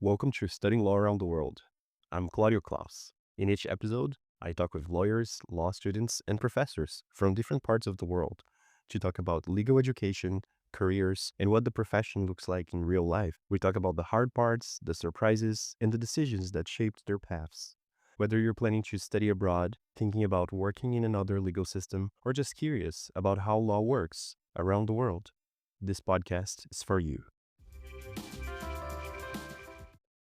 Welcome to Studying Law Around the World. I'm Claudio Klaus. In each episode, I talk with lawyers, law students, and professors from different parts of the world to talk about legal education, careers, and what the profession looks like in real life. We talk about the hard parts, the surprises, and the decisions that shaped their paths. Whether you're planning to study abroad, thinking about working in another legal system, or just curious about how law works around the world, this podcast is for you.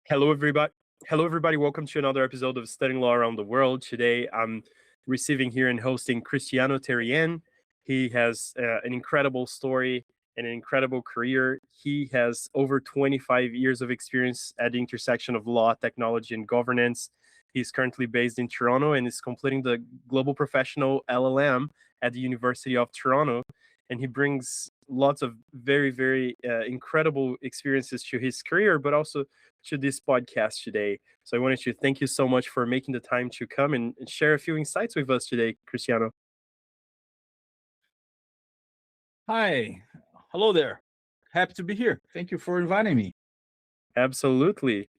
Hello, everybody. Hello, everybody. Welcome to another episode of Studying Law Around the World. Today, I'm receiving here and hosting Cristiano Therrien. He has an incredible story and an incredible career. He has over 25 years of experience at the intersection of law, technology, and governance. He's currently based in Toronto and is completing the Global Professional LLM at the University of Toronto. And he brings lots of very incredible experiences to his career, but also to this podcast today. So I wanted to thank you so much for making the time to come and share a few insights with us today, Cristiano. Hi. Hello there. Happy to be here. Thank you for inviting me. Absolutely.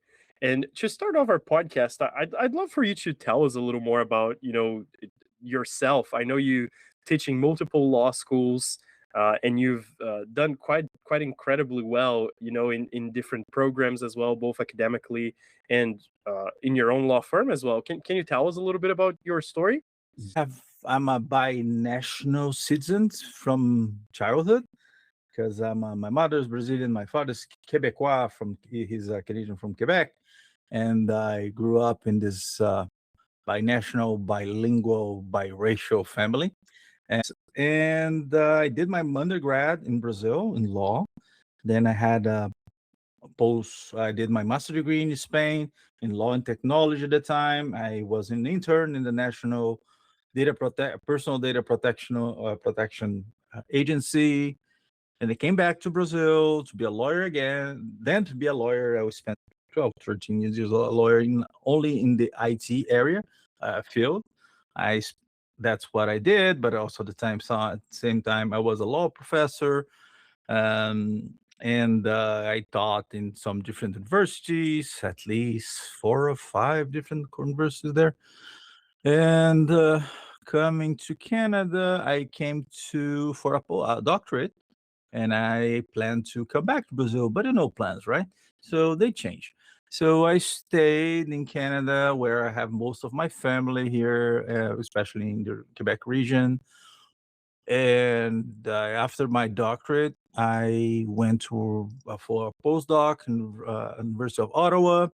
And to start off our podcast, I'd love for you to tell us a little more about, yourself. I know you teaching multiple law schools, and you've done quite incredibly well, in different programs as well, both academically and in your own law firm as well. Can you tell us a little bit about your story? I'm a binational citizen from childhood because my mother's Brazilian, my father's Quebecois he's a Canadian from Quebec, and I grew up in this binational, bilingual, biracial family. And I did my undergrad in Brazil in law. Then I had I did my master degree in Spain in law and technology at the time. I was an intern in the National Personal Data Protection Agency. And I came back to Brazil to be a lawyer again. Then to be a lawyer, I spent 12, 13 years as a lawyer only in the IT area field. That's what I did, but also at the same time, I was a law professor. And I taught in some different universities, at least 4 or 5 different universities there. And coming to Canada, I came for a doctorate, and I plan to come back to Brazil, but no plans, right? So they changed. So I stayed in Canada, where I have most of my family here, especially in the Quebec region. And after my doctorate, I went for a postdoc in University of Ottawa,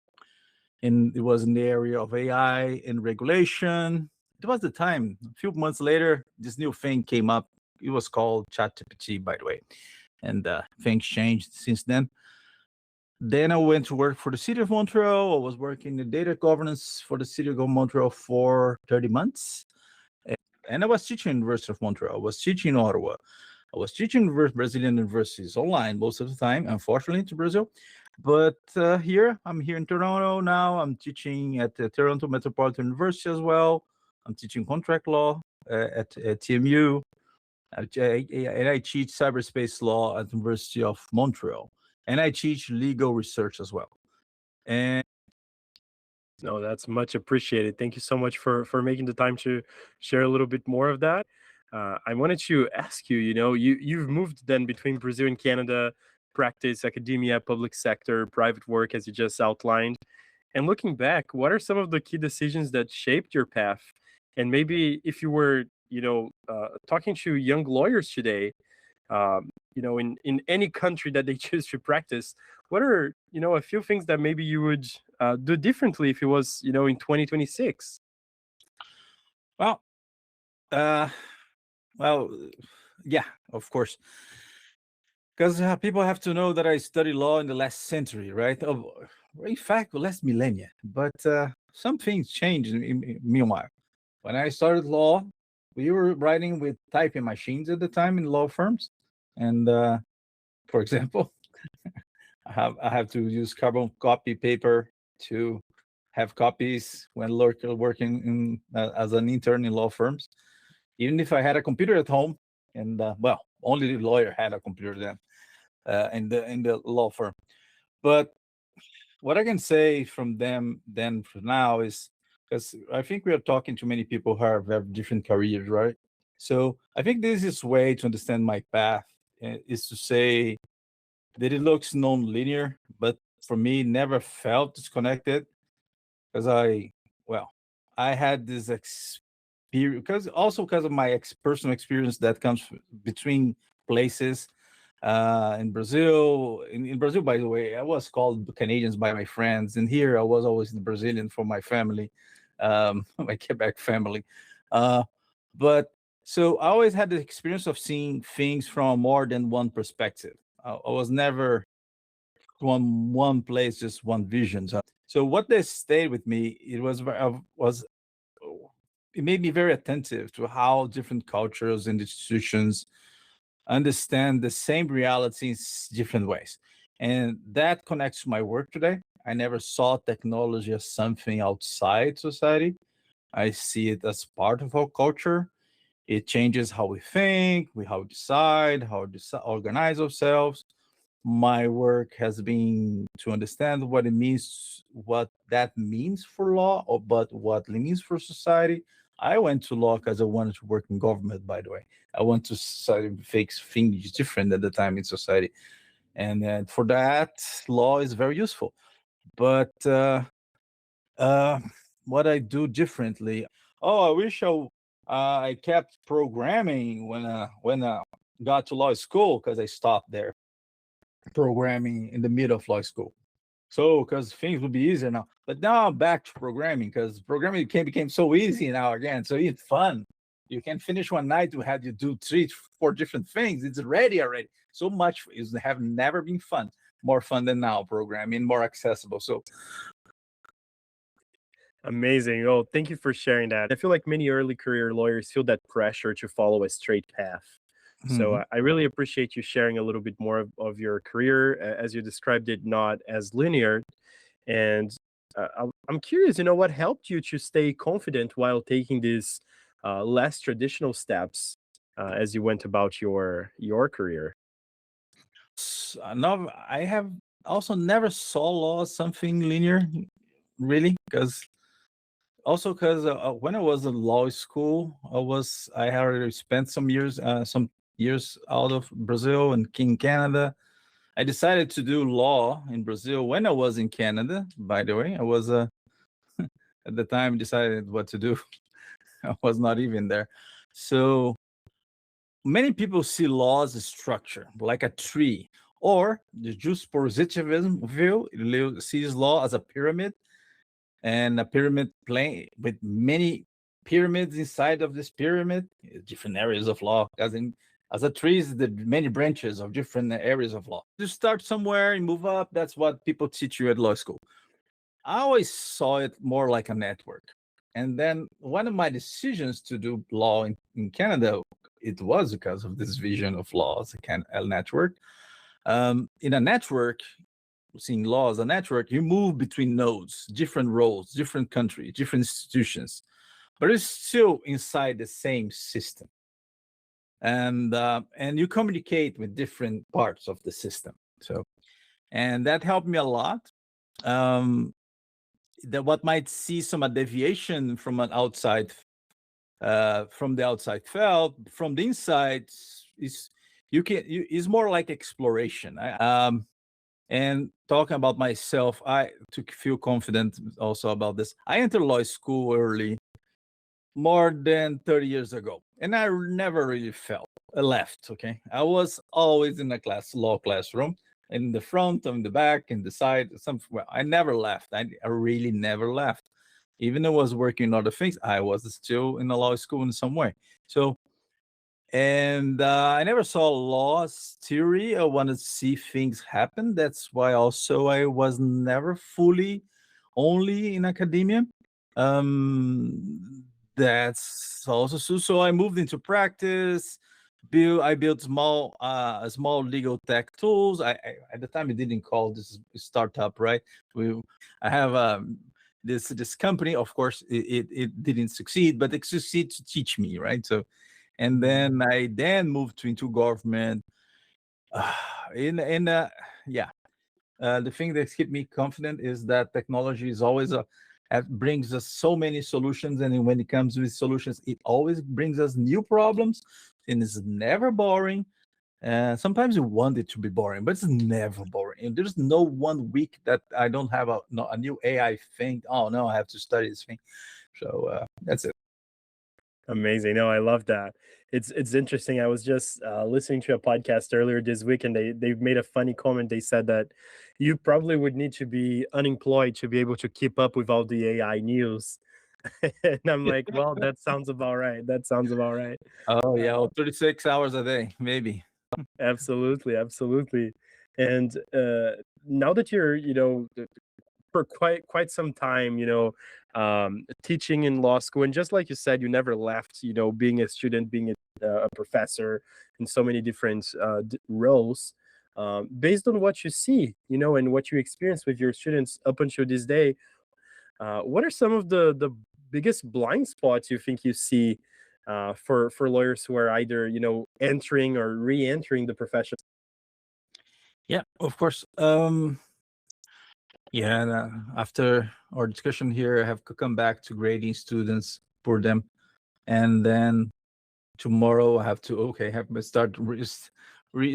and it was in the area of AI and regulation. It was the time. A few months later, this new thing came up. It was called ChatGPT, by the way, and things changed since then. Then I went to work for the City of Montreal. I was working in data governance for the City of Montreal for 30 months. And I was teaching University of Montreal. I was teaching in Ottawa. I was teaching Brazilian universities online most of the time, unfortunately, to Brazil. But I'm here in Toronto now. I'm teaching at the Toronto Metropolitan University as well. I'm teaching contract law at TMU. And I teach cyberspace law at the University of Montreal. And I teach legal research as well. And No, that's much appreciated. Thank you so much for making the time to share a little bit more of that. I wanted to ask you, you've moved then between Brazil and Canada, practice, academia, public sector, private work, as you just outlined. And looking back, what are some of the key decisions that shaped your path? And maybe if you were, talking to young lawyers today, in any country that they choose to practice, what are, a few things that maybe you would do differently if it was, in 2026? well, uh, well, yeah, of course. Because people have to know that I studied law in the last century, right? In fact, the last millennia. But some things changed meanwhile. When I started law, we were writing with typing machines at the time in law firms. And for example, I have to use carbon copy paper to have copies when working as an intern in law firms. Even if I had a computer at home, and only the lawyer had a computer then in the law firm. But What I can say from them then for now is because I think we are talking to many people who have different careers, right? So I think this is way to understand my path is to say that it looks non-linear, but for me, never felt disconnected because well, I had this experience because of my personal experience that comes between places in Brazil. In Brazil, by the way, I was called Canadians by my friends, and here I was always the Brazilian for my family, my Quebec family. Uh, but so I always had the experience of seeing things from more than one perspective. I was never from one place, just one vision. So what they stayed with me, was it made me very attentive to how different cultures and institutions understand the same reality in different ways. And that connects to my work today. I never saw technology as something outside society. I see it as part of our culture. It changes how we think, how we decide, how we organize ourselves. My work has been to understand what it means, what that means for law, but what it means for society. I went to law because I wanted to work in government, by the way. I want to fix things different at the time in society. And for that, law is very useful. But uh, what I do differently, I wish I kept programming when I got to law school because I stopped there programming in the middle of law school. So, because things would be easier now. But now I'm back to programming because programming became so easy now again. So it's fun. You can finish one night to have you do 3, 4 different things. It's ready already. So much is have never been fun. More fun than now programming, more accessible. So Amazing. Oh, thank you for sharing that. I feel like many early career lawyers feel that pressure to follow a straight path. So mhm. I really appreciate you sharing a little bit more of your career, as you described it, not as linear. And I'm curious, what helped you to stay confident while taking these less traditional steps as you went about your career? No, I have also never saw law as something linear, really, because when I was in law school, I had already spent some years out of Brazil and in Canada. I decided to do law in Brazil when I was in Canada. By the way, I was at the time decided what to do. I was not even there. So many people see law as a structure, like a tree, or the just positivism view sees law as a pyramid and a pyramid plane with many pyramids inside of this pyramid, different areas of law. As a tree is the many branches of different areas of law. You start somewhere and move up. That's what people teach you at law school. I always saw it more like a network. And then one of my decisions to do law in Canada, it was because of this vision of law as a network. In a network, seeing law as a network, you move between nodes, different roles, different countries, different institutions, but it's still inside the same system. And you communicate with different parts of the system. So, and that helped me a lot. Um, that what might see some deviation from an outside from the outside felt from the inside is is more like exploration. And talking about myself, I to feel confident also about this. I entered law school early, more than 30 years ago, and I never really felt left. Okay, I was always in a law classroom, in the front, on the back, in the side. Well, I never left. I really never left. Even though I was working on other things, I was still in a law school in some way. So and I never saw laws theory. I wanted to see things happen. That's why also I was never fully only in academia. That's also so I moved into practice. I built small legal tech tools. At the time it didn't call this startup, right? We I have this company. Of course, it didn't succeed, but it succeeded to teach me, right? So and then I moved into government. In yeah. The thing that keeps me confident is that technology is always brings us so many solutions, and when it comes with solutions, it always brings us new problems, and it's never boring. Sometimes you want it to be boring, but it's never boring. And there's no 1 week that I don't have a new AI thing. Oh no, I have to study this thing. So that's it. Amazing. No, I love that. It's interesting. I was just listening to a podcast earlier this week, and they've made a funny comment. They said that you probably would need to be unemployed to be able to keep up with all the AI news. And I'm like, well, that sounds about right. That sounds about right. Oh yeah, Uh, 36 hours a day, maybe. Absolutely, absolutely. And now that you're, for quite some time, teaching in law school, and just like you said, you never left, being a student, being a professor in so many different roles. Based on what you see, and what you experience with your students up until this day, what are some of the biggest blind spots you think you see for lawyers who are either entering or re-entering the profession? Yeah, of course. Yeah, and, after our discussion here, I have to come back to grading students for them, and then tomorrow I have to have to start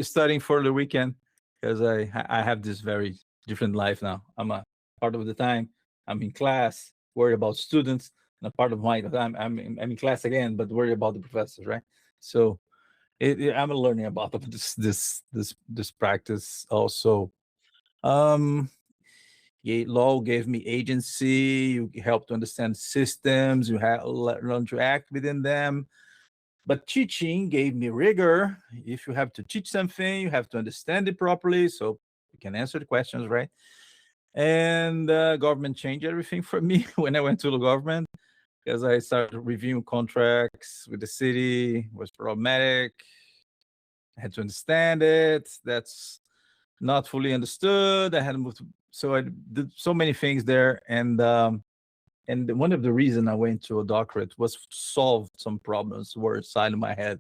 studying for the weekend because I have this very different life now. I'm a part of the time I'm in class, worried about students, and a part of my time I'm in class again, but worried about the professors, right? So I'm learning about this practice also. Um, law gave me agency. You help to understand systems. You have learn to act within them. But teaching gave me rigor. If you have to teach something, you have to understand it properly, so you can answer the questions, right? And government changed everything for me when I went to the government because I started reviewing contracts with the city. Was problematic. I had to understand it. That's not fully understood. I had to move to, so I did so many things there, and one of the reasons I went to a doctorate was to solve some problems were inside of my head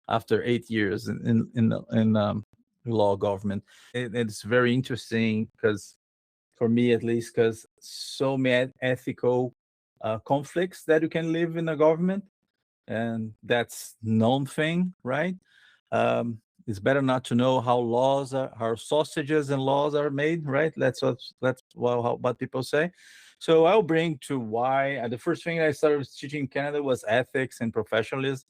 after 8 years in law government. It's very interesting because, for me at least, because so many ethical conflicts that you can live in a government, and that's known thing, right? Um, it's better not to know how sausages and laws are made, right? What people say. So I'll bring to why the first thing I started teaching in Canada was ethics and professionalism,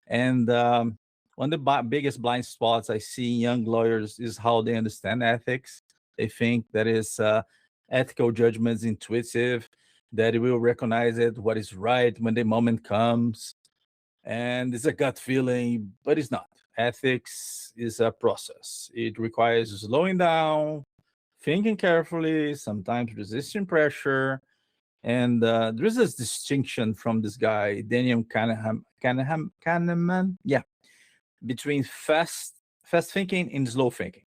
and one of the biggest blind spots I see in young lawyers is how they understand ethics. They think that is ethical judgments intuitive, that it will recognize it what is right when the moment comes, and it's a gut feeling, but it's not. Ethics is a process. It requires slowing down, thinking carefully, sometimes resisting pressure. And there is this distinction from this guy, Daniel Kahneman, yeah, between fast thinking and slow thinking.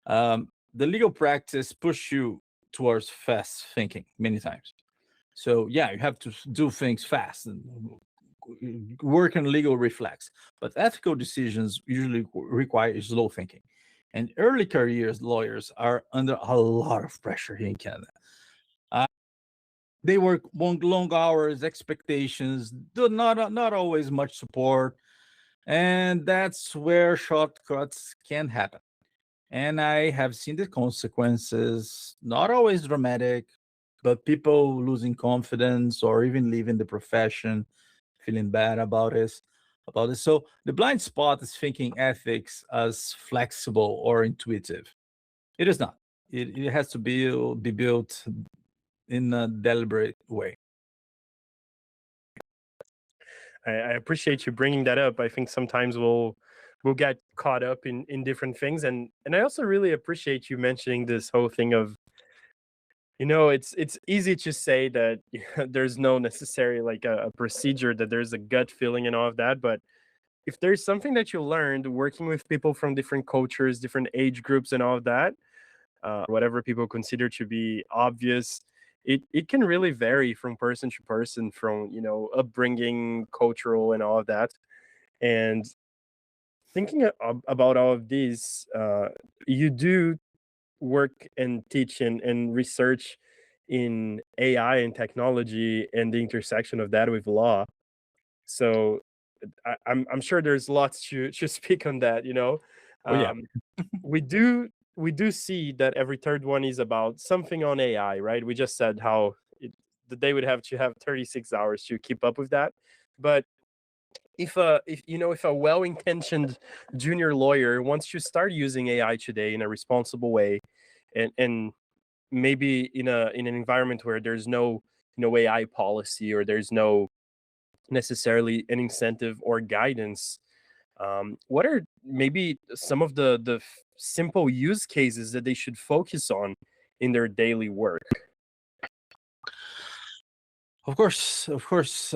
The legal practice push you towards fast thinking many times. So yeah, you have to do things fast and work on legal reflex. But ethical decisions usually require slow thinking. And early careers lawyers are under a lot of pressure here in Canada. They work long hours, expectations, not always much support, and that's where shortcuts can happen. And I have seen the consequences, not always dramatic, but people losing confidence or even leaving the profession, feeling bad about it. So the blind spot is thinking ethics as flexible or intuitive. It is not. It has to be built in a deliberate way. I appreciate you bringing that up. I think sometimes we'll get caught up in different things, and I also really appreciate you mentioning this whole thing of, it's easy to say that there's no necessary like a procedure, that there's a gut feeling and all of that, but if there's something that you learned working with people from different cultures, different age groups and all of that, whatever people consider to be obvious, it can really vary from person to person, from upbringing, cultural, and all of that. And thinking about all of these, you do work and teach and research in AI and technology and the intersection of that with law. So I'm sure there's lots to speak on that. Oh yeah. Um, we do see that every third one is about something on AI, right? We just said how that they would have to have 36 hours to keep up with that. But if a well-intentioned junior lawyer wants to start using AI today in a responsible way, and maybe in an environment where there's no AI policy, or there's no necessarily an incentive or guidance, what are maybe some of the simple use cases that they should focus on in their daily work? Of course, of course.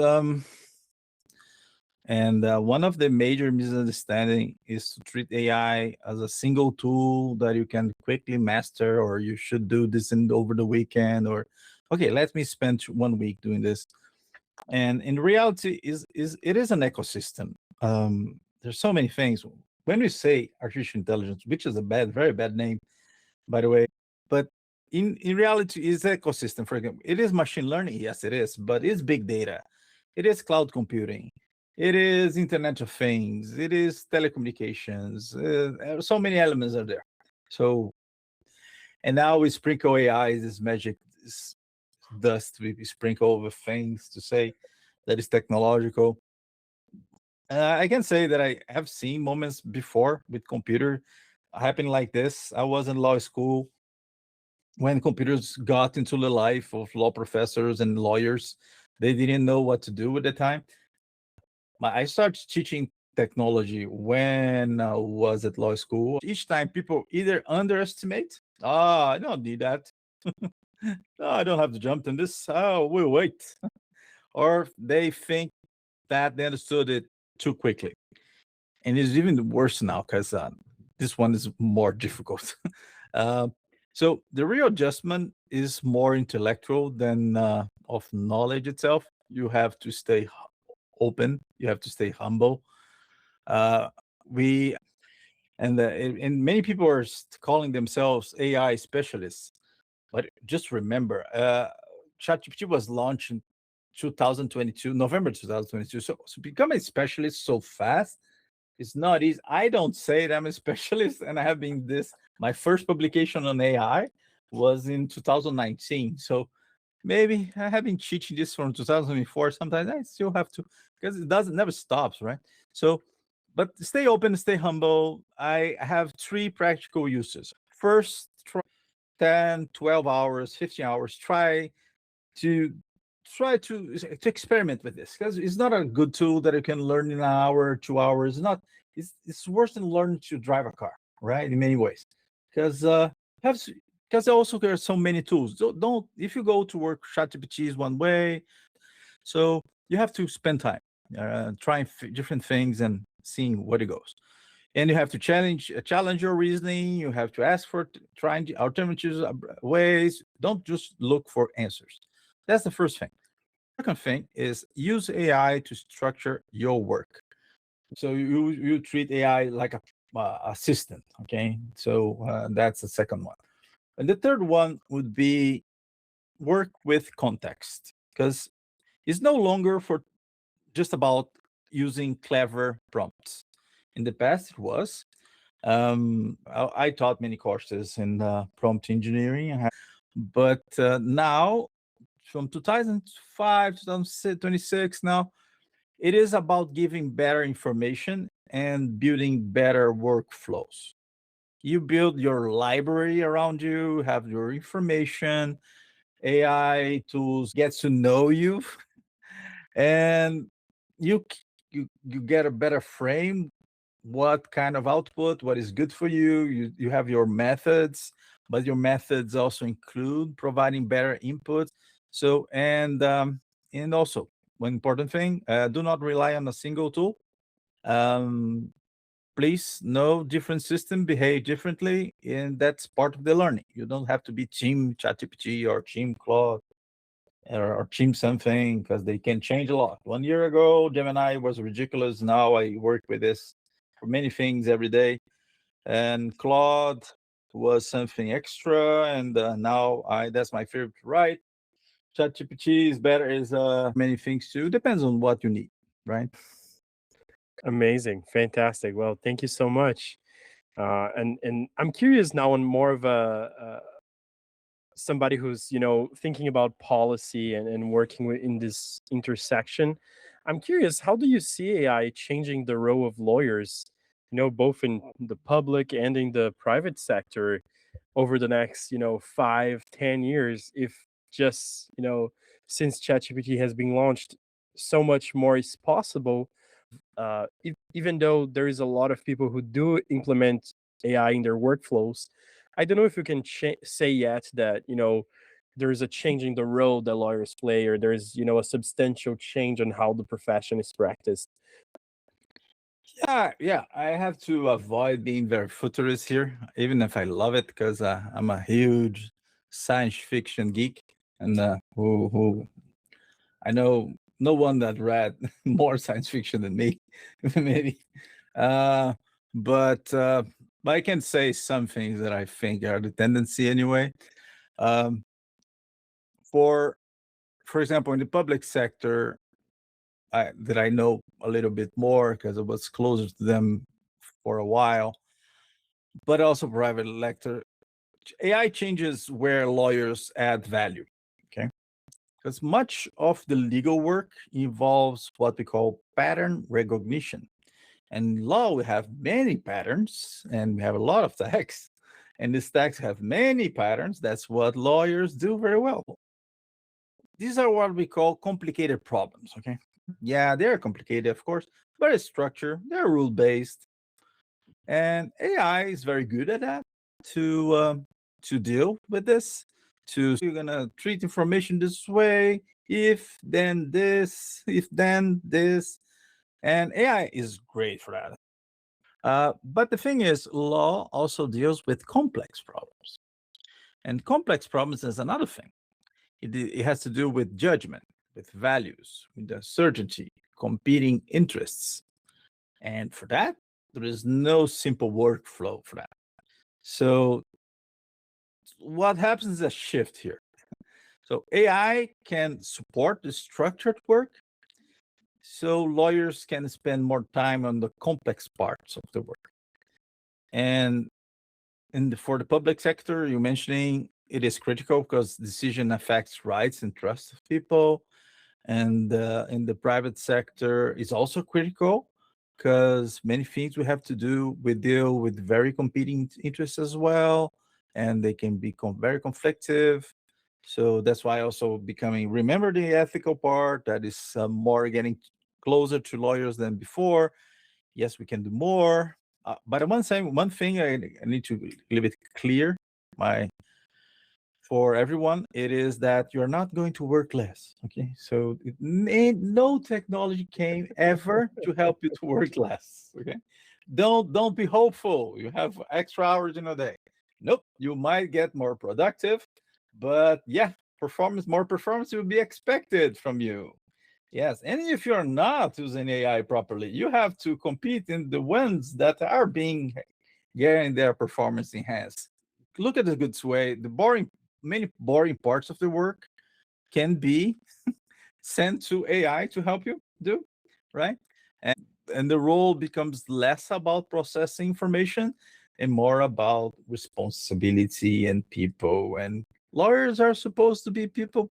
And one of the major misunderstanding is to treat AI as a single tool that you can quickly master, or you should do this over the weekend, or okay, let me spend 1 week doing this. And in reality, it is an ecosystem. There's so many things. When we say artificial intelligence, which is a very bad name, by the way, but in reality, it's ecosystem. For example, it is machine learning. Yes, it is, but it's big data. It is cloud computing. It is Internet of Things. It is telecommunications. So many elements are there. So, and now we sprinkle AI, this magic, this dust we sprinkle over things to say that is technological. I can say that I have seen moments before with computer happening like this. I was in law school when computers got into the life of law professors and lawyers. They didn't know what to do at the time. I started teaching technology when I was at law school. Each time people either underestimate, I don't need that. No, I don't have to jump in this. Oh, we'll wait. Or they think that they understood it too quickly. And it's even worse now because this one is more difficult. uh, so the real adjustment is more intellectual than of knowledge itself. You have to stay open. You have to stay humble. We and many people are calling themselves AI specialists, but just remember, ChatGPT was launched in 2022, November 2022. So become a specialist so fast, it's not easy. I don't say that I'm a specialist, and I have been this. My first publication on AI was in 2019. So maybe I have been teaching this from 2004. Sometimes I still have to, because it doesn't never stops, right? So, but stay open, stay humble. I have 3 practical uses. First, try 10, 12 hours, 15 hours. To try to experiment with this, because it's not a good tool that you can learn in an hour, 2 hours. It's worse than learning to drive a car, right? In many ways, because have because also there are so many tools. Don't if you go to work, ChatGPT is one way. So you have to spend time trying different things and seeing where it goes. And you have to challenge your reasoning. You have to ask for trying alternatives ways. Don't just look for answers. That's the first thing. Second thing is use AI to structure your work. So you treat AI like a assistant. Okay, so that's the second one. And the third one would be work with context, because it's no longer for just about using clever prompts. In the past, it was. I taught many courses in prompt engineering, but now from 2005 2026 now, it is about giving better information and building better workflows. You build your library around you, have your information, AI tools gets to know you, and you get a better frame, what kind of output, what is good for you. You have your methods, but your methods also include providing better input. So and also one important thing, do not rely on a single tool. um, please know different systems behave differently, and that's part of the learning. You don't have to be team ChatGPT or team Claude or team something, because they can change a lot. 1 year ago, Gemini was ridiculous. Now I work with this for many things every day. And Claude, was something extra, and now I that's my favorite to write. ChatGPT is better, is many things too. Depends on what you need, right? Amazing, fantastic. Well, thank you so much. And I'm curious now on more of a somebody who's thinking about policy and working in this intersection. I'm curious, how do you see AI changing the role of lawyers, both in the public and in the private sector over the next 5-10 years, if just since ChatGPT has been launched, so much more is possible, even though there is a lot of people who do implement AI in their workflows. I don't know if you can say yet that there is a change in the role that lawyers play, or there is a substantial change on how the profession is practiced. Yeah. I have to avoid being very futurist here, even if I love it because I'm a huge science fiction geek, and who I know no one that read more science fiction than me, maybe. Uh, but I can say some things that I think are the tendency anyway. Um, for for example, in the public sector, that I know a little bit more because I was closer to them for a while, but also private sector. AI changes where lawyers add value. Okay, because much of the legal work involves what we call pattern recognition. And in law, we have many patterns and we have a lot of text. And these texts have many patterns. That's what lawyers do very well. These are what we call complicated problems. Okay. Yeah, they're complicated, of course, but it's structured, they're rule based. And AI is very good at that to deal with this. To you're gonna treat information this way, if then this, if then this, and AI is great for that. But the thing is, law also deals with complex problems, and complex problems is another thing. It has to do with judgment, with values, with uncertainty, competing interests, and for that, there is no simple workflow for that. So what happens is a shift here. So AI can support the structured work, so lawyers can spend more time on the complex parts of the work. And for the public sector, you're mentioning it is critical because decision affects rights and trust of people. And in the private sector, is also critical because many things we have to do, we deal with very competing interests as well, and they can be very conflictive. So that's why also becoming remember the ethical part that is more getting closer to lawyers than before. Yes, we can do more. But one thing I need to leave it clear, my for everyone, it is that you're not going to work less. Okay, so no technology came ever to help you to work less. Okay, don't be hopeful. You have extra hours in a day. Nope, you might get more productive, but yeah, more performance will be expected from you. Yes, and if you're not using AI properly, you have to compete in the ones that are being getting their performance enhanced. Look at the good way. Many boring parts of the work can be sent to AI to help you do, right? And the role becomes less about processing information and more about responsibility and people. And lawyers are supposed to be people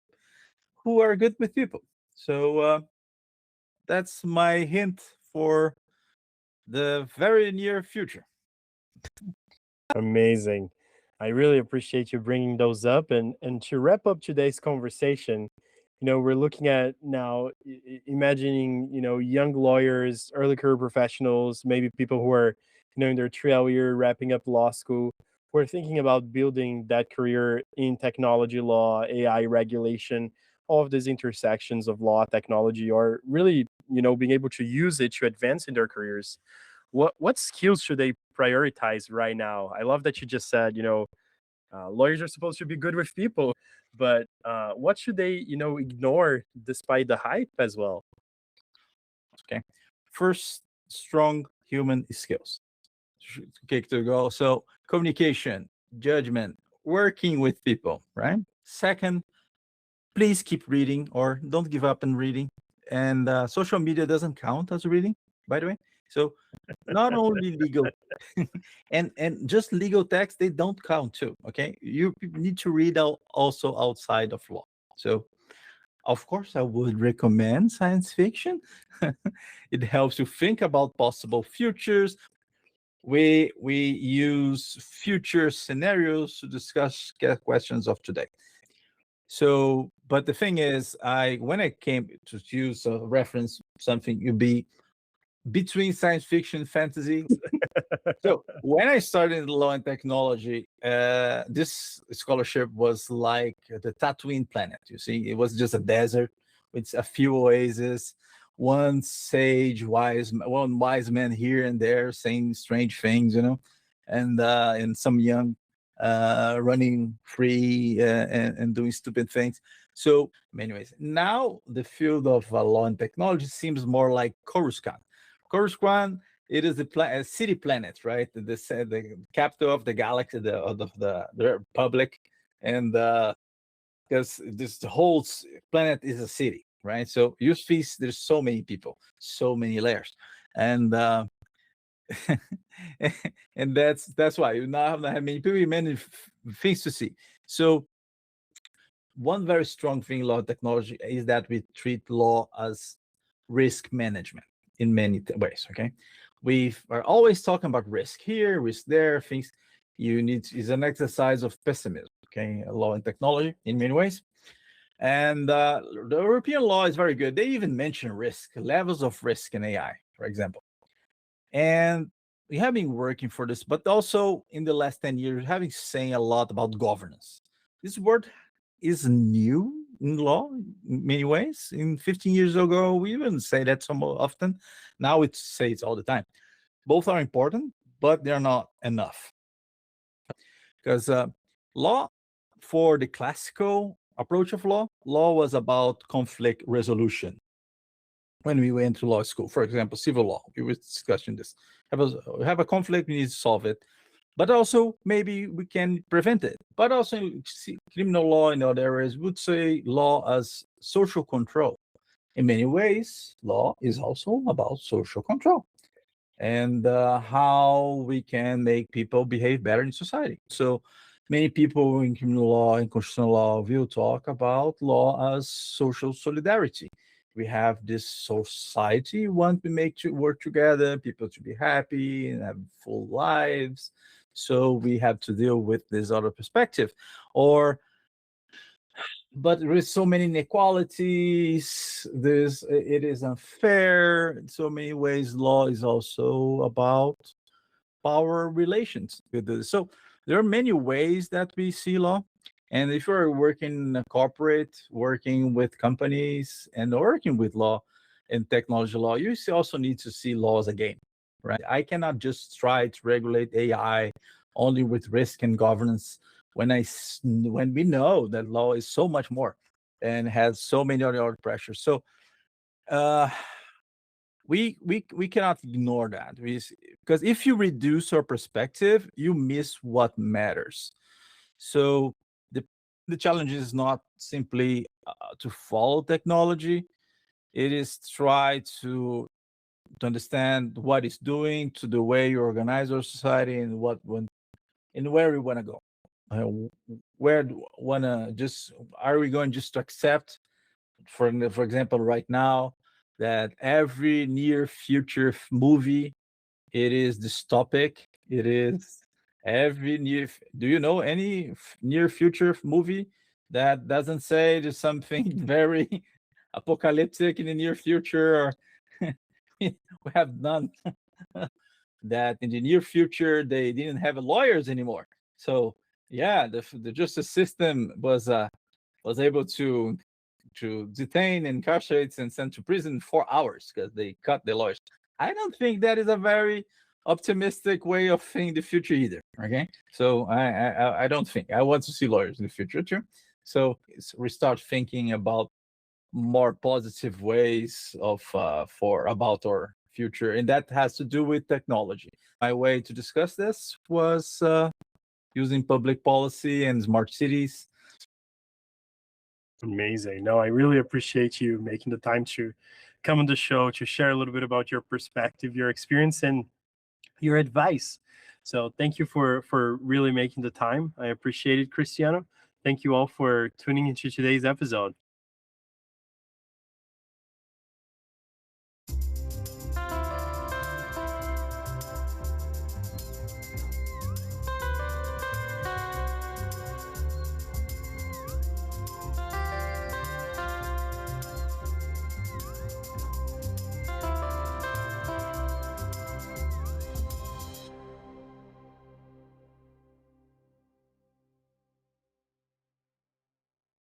who are good with people. So that's my hint for the very near future. Amazing. I really appreciate you bringing those up. And to wrap up today's conversation, we're looking at now imagining, young lawyers, early career professionals, maybe people who are, in their trial year, wrapping up law school, who are thinking about building that career in technology law, AI regulation, all of these intersections of law, technology, or really, being able to use it to advance in their careers. What skills should they prioritize right now? I love that you just said, lawyers are supposed to be good with people, but what should they, ignore despite the hype as well? Okay. First, strong human skills. Okay, to go. So communication, judgment, working with people, right? Second, please keep reading or don't give up in reading. And social media doesn't count as reading, by the way. So not only legal and just legal text, they don't count too. Okay, you need to read out also outside of law. So of course, I would recommend science fiction. It helps you think about possible futures. We use future scenarios to discuss questions of today. So, but the thing is, when I came to use a reference, something you'd be between science fiction and fantasy. So when I started in law and technology, this scholarship was like the Tatooine planet. You see, it was just a desert with a few oases, one one wise man here and there saying strange things, and some young running free and doing stupid things. So, anyways, now the field of law and technology seems more like Coruscant. Coruscant, it is a city planet, right? The capital of the galaxy, the Republic, and because this whole planet is a city, right? So you see, there's so many people, so many layers, and and that's why you now have many people, many things to see. So one very strong thing in law technology is that we treat law as risk management in many ways. Okay, we are always talking about risk here, risk there, things you need is an exercise of pessimism. Okay, law and technology in many ways. And the European law is very good. They even mention risk, levels of risk in AI, for example. And we have been working for this, but also in the last 10 years, having saying a lot about governance. This word is new in law in many ways. In 15 years ago, we wouldn't say that so often. Now it say it all the time. Both are important, but they're not enough. Because law, for the classical approach of law was about conflict resolution. When we went to law school, for example, civil law, we were discussing this. Have a conflict, we need to solve it. But also, maybe we can prevent it. But also, criminal law in other areas would say law as social control. In many ways, law is also about social control and how we can make people behave better in society. So many people in criminal law and constitutional law will talk about law as social solidarity. We have this society want to make to work together, people to be happy and have full lives. So we have to deal with this other perspective. But there is so many inequalities. It is unfair in so many ways. Law is also about power relations with this. So there are many ways that we see law. And if you're working in a corporate, working with companies, and working with law and technology law, you also need to see law as a game, right? I cannot just try to regulate AI only with risk and governance when we know that law is so much more and has so many other pressures. So we cannot ignore that, because if you reduce our perspective, you miss what matters. So the challenge is not simply to follow technology; it is try to understand what it's doing to the way you organize our society and where we want to go. Where wanna just are we going just to accept, for example, right now, that every near future movie it is dystopic? It is every near. Do you know any near future movie that doesn't say there's something very apocalyptic in the near future? Or we have none that in the near future they didn't have lawyers anymore. So yeah, the justice system was able to detain, incarcerate, and send to prison 4 hours because they cut the lawyers. I don't think that is a very optimistic way of seeing the future either. Okay, so I don't think I want to see lawyers in the future too. So we start thinking about more positive ways of about our future, and that has to do with technology. My way to discuss this was using public policy and smart cities. Amazing. No, I really appreciate you making the time to come on the show to share a little bit about your perspective, your experience, and your advice. So thank you for really making the time. I appreciate it, Cristiano. Thank you all for tuning into today's episode.